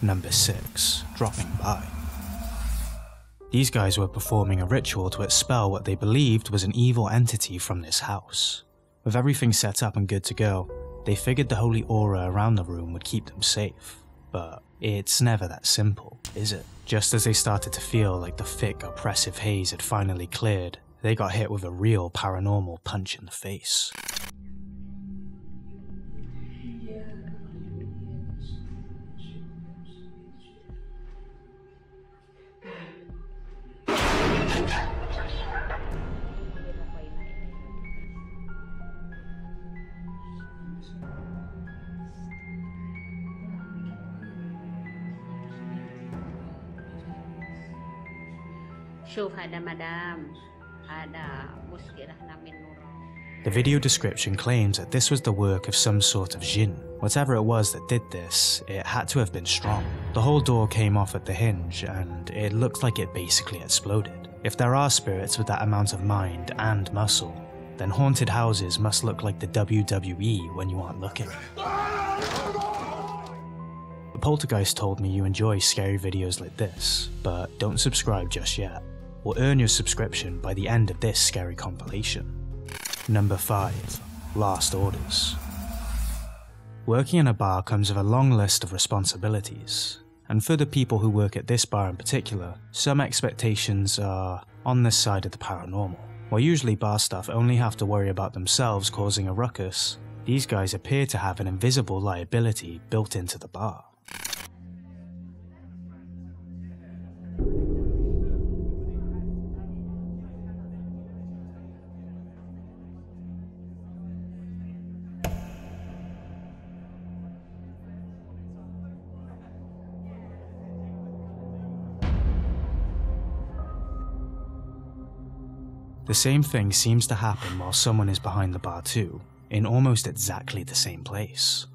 Number 6. Dropping by. These guys were performing a ritual to expel what they believed was an evil entity from this house. With everything set up and good to go, they figured the holy aura around the room would keep them safe. But it's never that simple, is it? Just as they started to feel like the thick, oppressive haze had finally cleared, they got hit with a real paranormal punch in the face. The video description claims that this was the work of some sort of jinn. Whatever it was that did this, it had to have been strong. The whole door came off at the hinge and it looked like it basically exploded. If there are spirits with that amount of mind and muscle, then haunted houses must look like the WWE when you aren't looking. The Poltergeist told me you enjoy scary videos like this, but don't subscribe just yet. We'll earn your subscription by the end of this scary compilation. Number 5. Last orders. Working in a bar comes with a long list of responsibilities, and for the people who work at this bar in particular, some expectations are on this side of the paranormal. While usually bar staff only have to worry about themselves causing a ruckus, these guys appear to have an invisible liability built into the bar. The same thing seems to happen while someone is behind the bar too, in almost exactly the same place.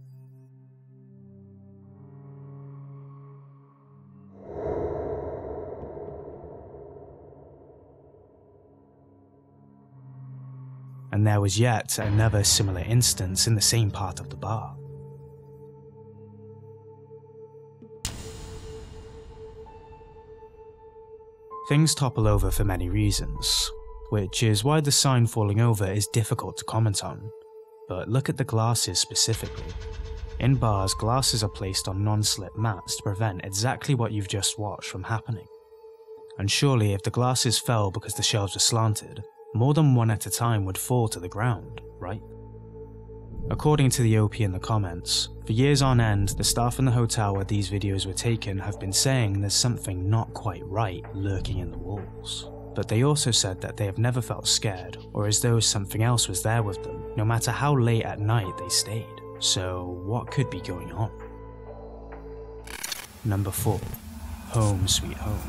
And there was yet another similar instance in the same part of the bar. Things topple over for many reasons, which is why the sign falling over is difficult to comment on. But look at the glasses specifically. In bars, glasses are placed on non-slip mats to prevent exactly what you've just watched from happening. And surely if the glasses fell because the shelves were slanted, more than one at a time would fall to the ground, right? According to the OP in the comments, for years on end, the staff in the hotel where these videos were taken have been saying there's something not quite right lurking in the walls. But they also said that they have never felt scared, or as though something else was there with them, no matter how late at night they stayed. So what could be going on? Number 4. Home Sweet Home.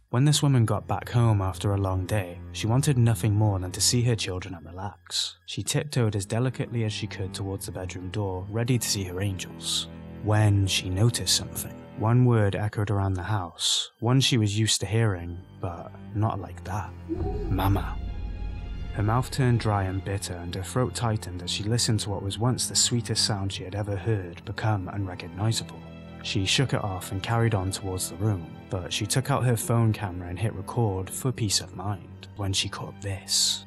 When this woman got back home after a long day, she wanted nothing more than to see her children and relax. She tiptoed as delicately as she could towards the bedroom door, ready to see her angels, when she noticed something. One word echoed around the house, one she was used to hearing, but not like that. Mama. Her mouth turned dry and bitter and her throat tightened as she listened to what was once the sweetest sound she had ever heard become unrecognizable. She shook it off and carried on towards the room, but she took out her phone camera and hit record for peace of mind when she caught this.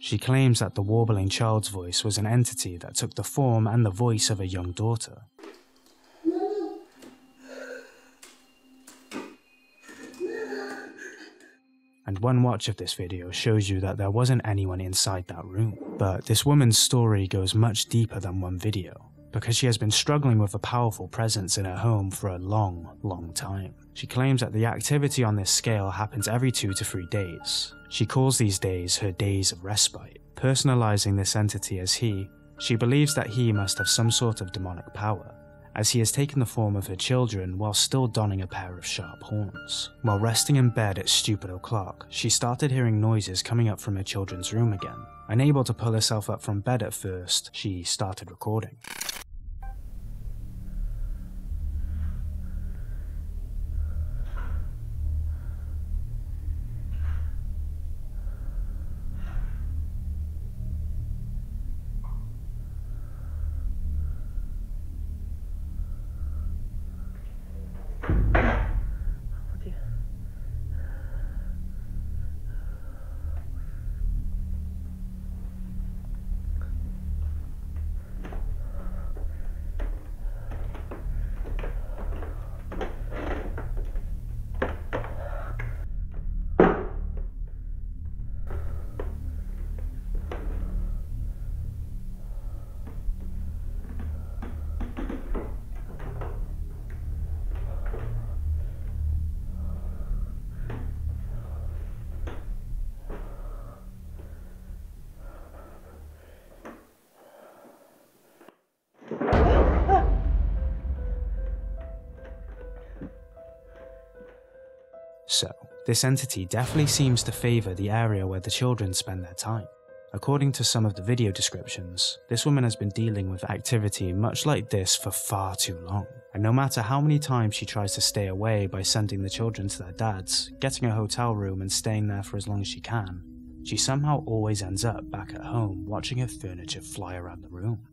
She claims that the warbling child's voice was an entity that took the form and the voice of a young daughter. And one watch of this video shows you that there wasn't anyone inside that room. But this woman's story goes much deeper than one video, because she has been struggling with a powerful presence in her home for a long time. She claims that the activity on this scale happens every 2 to 3 days. She calls these days her days of respite, personalizing this entity as he. She believes that he must have some sort of demonic power, as he has taken the form of her children while still donning a pair of sharp horns. While resting in bed at stupid o'clock, she started hearing noises coming up from her children's room again. Unable to pull herself up from bed at first, she started recording. So, this entity definitely seems to favour the area where the children spend their time. According to some of the video descriptions, this woman has been dealing with activity much like this for far too long, and no matter how many times she tries to stay away by sending the children to their dads, getting a hotel room and staying there for as long as she can, she somehow always ends up back at home watching her furniture fly around the room.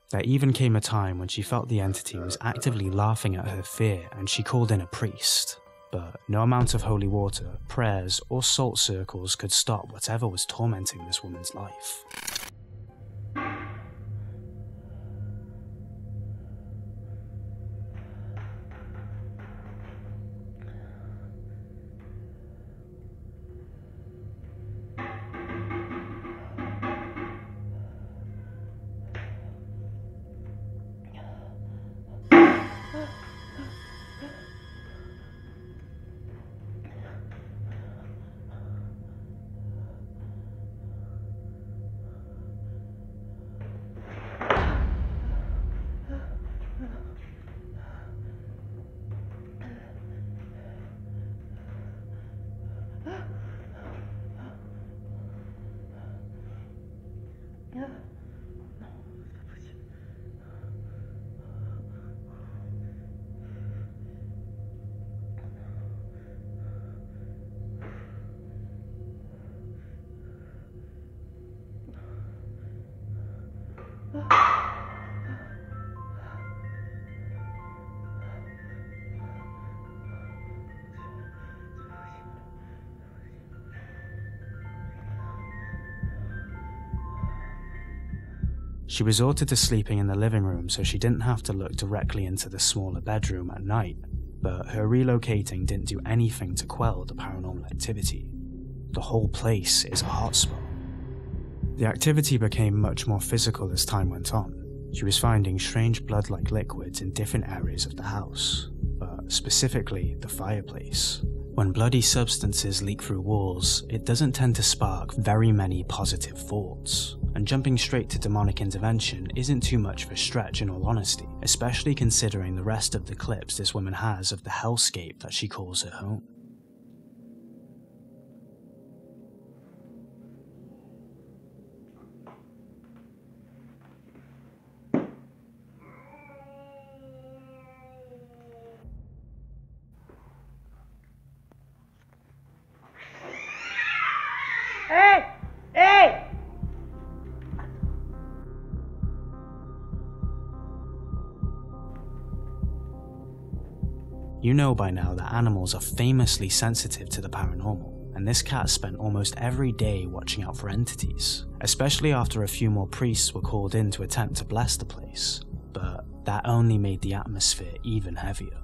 There even came a time when she felt the entity was actively laughing at her fear and she called in a priest. But no amount of holy water, prayers, or salt circles could stop whatever was tormenting this woman's life. She resorted to sleeping in the living room so she didn't have to look directly into the smaller bedroom at night, but her relocating didn't do anything to quell the paranormal activity. The whole place is a hotspot. The activity became much more physical as time went on. She was finding strange blood-like liquids in different areas of the house, but specifically the fireplace. When bloody substances leak through walls, it doesn't tend to spark very many positive thoughts, and jumping straight to demonic intervention isn't too much of a stretch in all honesty, especially considering the rest of the clips this woman has of the hellscape that she calls her home. Hey! Hey! You know by now that animals are famously sensitive to the paranormal, and this cat spent almost every day watching out for entities, especially after a few more priests were called in to attempt to bless the place, but that only made the atmosphere even heavier.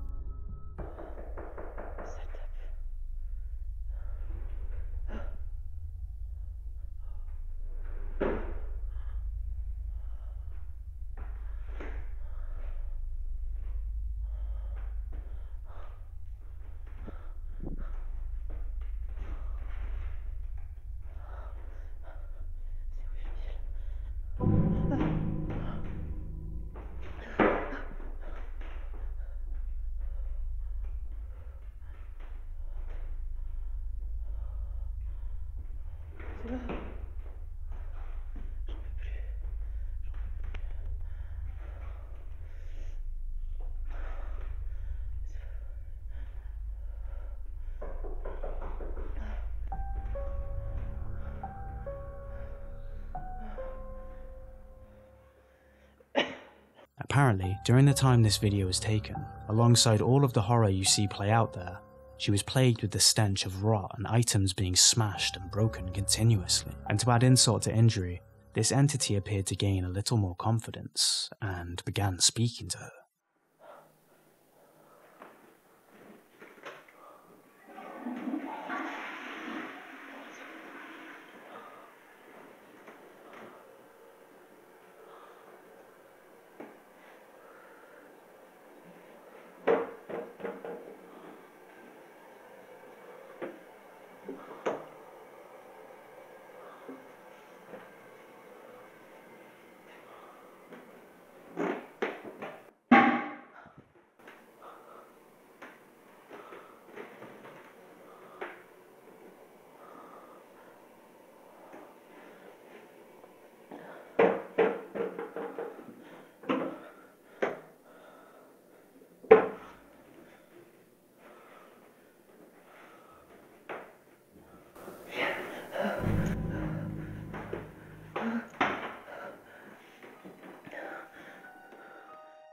Apparently, during the time this video was taken, alongside all of the horror you see play out there, she was plagued with the stench of rot and items being smashed and broken continuously. And to add insult to injury, this entity appeared to gain a little more confidence and began speaking to her.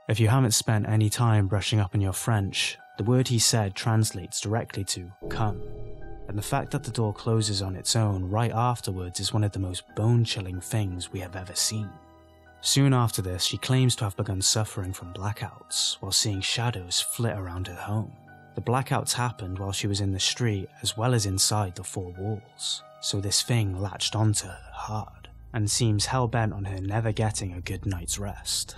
If you haven't spent any time brushing up on your French, the word he said translates directly to come, and the fact that the door closes on its own right afterwards is one of the most bone-chilling things we have ever seen. Soon after this, she claims to have begun suffering from blackouts while seeing shadows flit around her home. The blackouts happened while she was in the street as well as inside the four walls, so this thing latched onto her hard, and seems hell-bent on her never getting a good night's rest.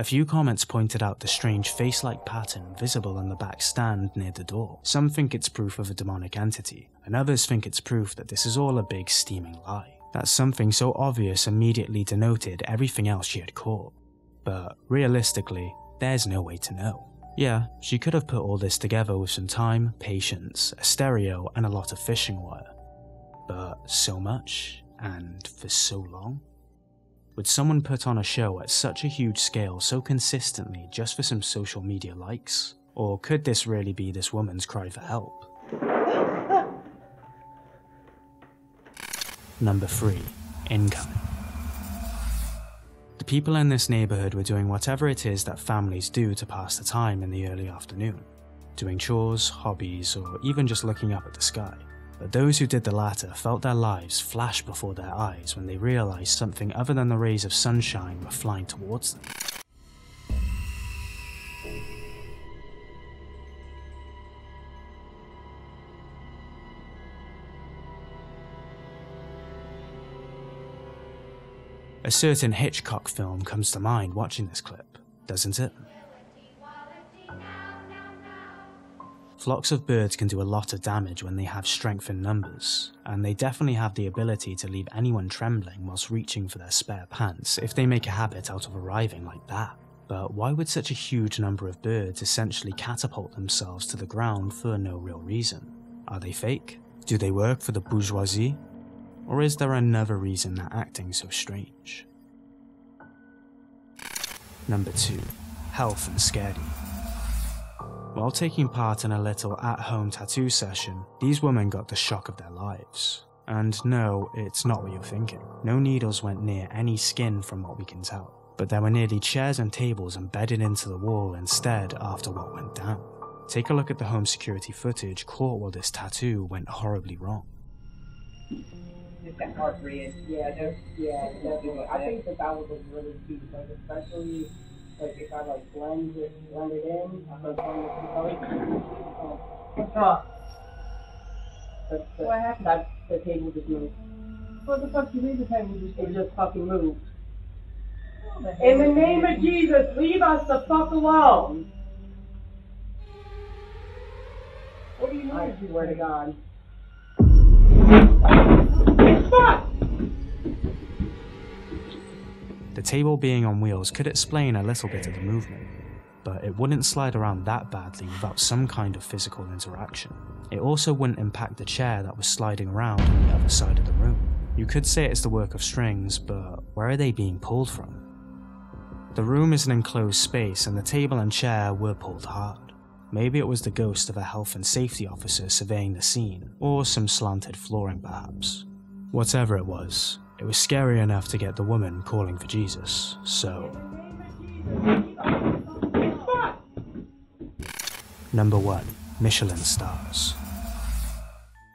few comments pointed out the strange face-like pattern visible on the back stand near the door. Some think it's proof of a demonic entity, and others think it's proof that this is all a big steaming lie. That something so obvious immediately denoted everything else she had caught. But realistically, there's no way to know. Yeah, she could have put all this together with some time, patience, a stereo, and a lot of fishing wire. But so much, and for so long? Would someone put on a show at such a huge scale so consistently just for some social media likes? Or could this really be this woman's cry for help? Number 3. Incoming. The people in this neighbourhood were doing whatever it is that families do to pass the time in the early afternoon. Doing chores, hobbies, or even just looking up at the sky. But those who did the latter felt their lives flash before their eyes when they realised something other than the rays of sunshine were flying towards them. A certain Hitchcock film comes to mind watching this clip, doesn't it? Flocks of birds can do a lot of damage when they have strength in numbers, and they definitely have the ability to leave anyone trembling whilst reaching for their spare pants if they make a habit out of arriving like that. But why would such a huge number of birds essentially catapult themselves to the ground for no real reason? Are they fake? Do they work for the bourgeoisie? Or is there another reason they're acting so strange? Number 2. Health and Scary. While taking part in a little at-home tattoo session, these women got the shock of their lives. And no, it's not what you're thinking. No needles went near any skin from what we can tell. But there were nearly chairs and tables embedded into the wall instead after what went down. Take a look at the home security footage caught while this tattoo went horribly wrong. Just that heart rate. Yeah, definitely. I think that would look really cute, like especially like if I like blend it in, like on what's up? What happened? That the table just moved. What the fuck do you mean the table just fucking moved? In the name of Jesus, leave us the fuck alone. What do you mean? I swear to God. The table being on wheels could explain a little bit of the movement, but it wouldn't slide around that badly without some kind of physical interaction. It also wouldn't impact the chair that was sliding around on the other side of the room. You could say it's the work of strings, but where are they being pulled from? The room is an enclosed space and the table and chair were pulled hard. Maybe it was the ghost of a health and safety officer surveying the scene, or some slanted flooring perhaps. Whatever it was scary enough to get the woman calling for Jesus, so... Number 1. Michelin stars.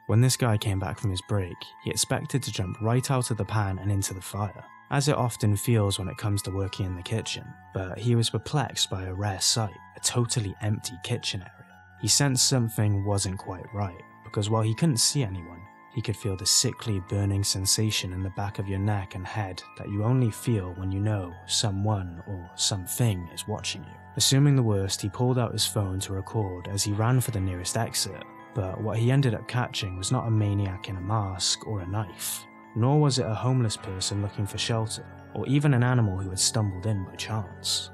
When this guy came back from his break, he expected to jump right out of the pan and into the fire, as it often feels when it comes to working in the kitchen, but he was perplexed by a rare sight, a totally empty kitchen area. He sensed something wasn't quite right, because while he couldn't see anyone, he could feel the sickly burning sensation in the back of your neck and head that you only feel when you know someone or something is watching you. Assuming the worst, he pulled out his phone to record as he ran for the nearest exit, but what he ended up catching was not a maniac in a mask or a knife, nor was it a homeless person looking for shelter, or even an animal who had stumbled in by chance.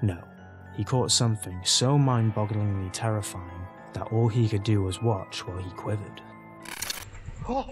No, he caught something so mind-bogglingly terrifying that all he could do was watch while he quivered. Oh.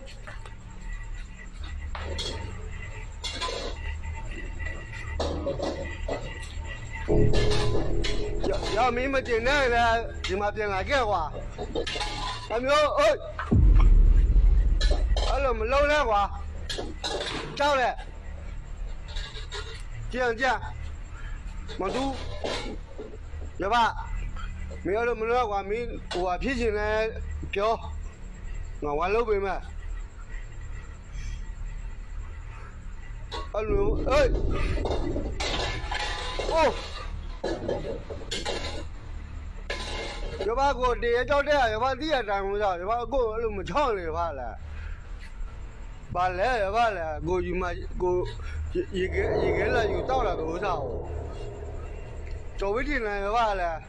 走不进来吧嘞？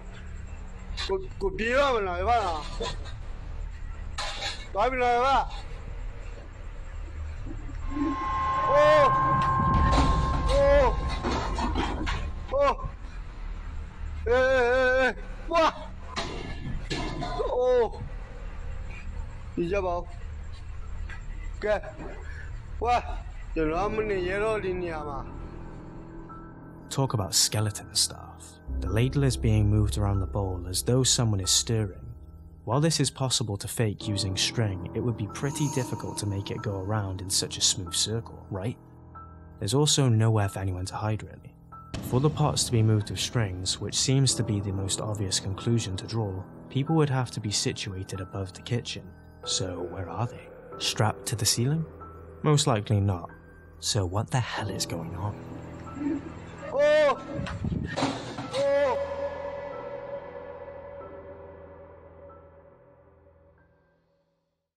我别了来吧啦，来不来吧？哦，哎，哇，哦，你家宝，给，哇，有那么的野肉的你嘛？ Talk about skeleton stuff. The ladle is being moved around the bowl as though someone is stirring. While this is possible to fake using string, it would be pretty difficult to make it go around in such a smooth circle, right? There's also nowhere for anyone to hide really. For the pots to be moved with strings, which seems to be the most obvious conclusion to draw, people would have to be situated above the kitchen. So where are they? Strapped to the ceiling? Most likely not. So what the hell is going on?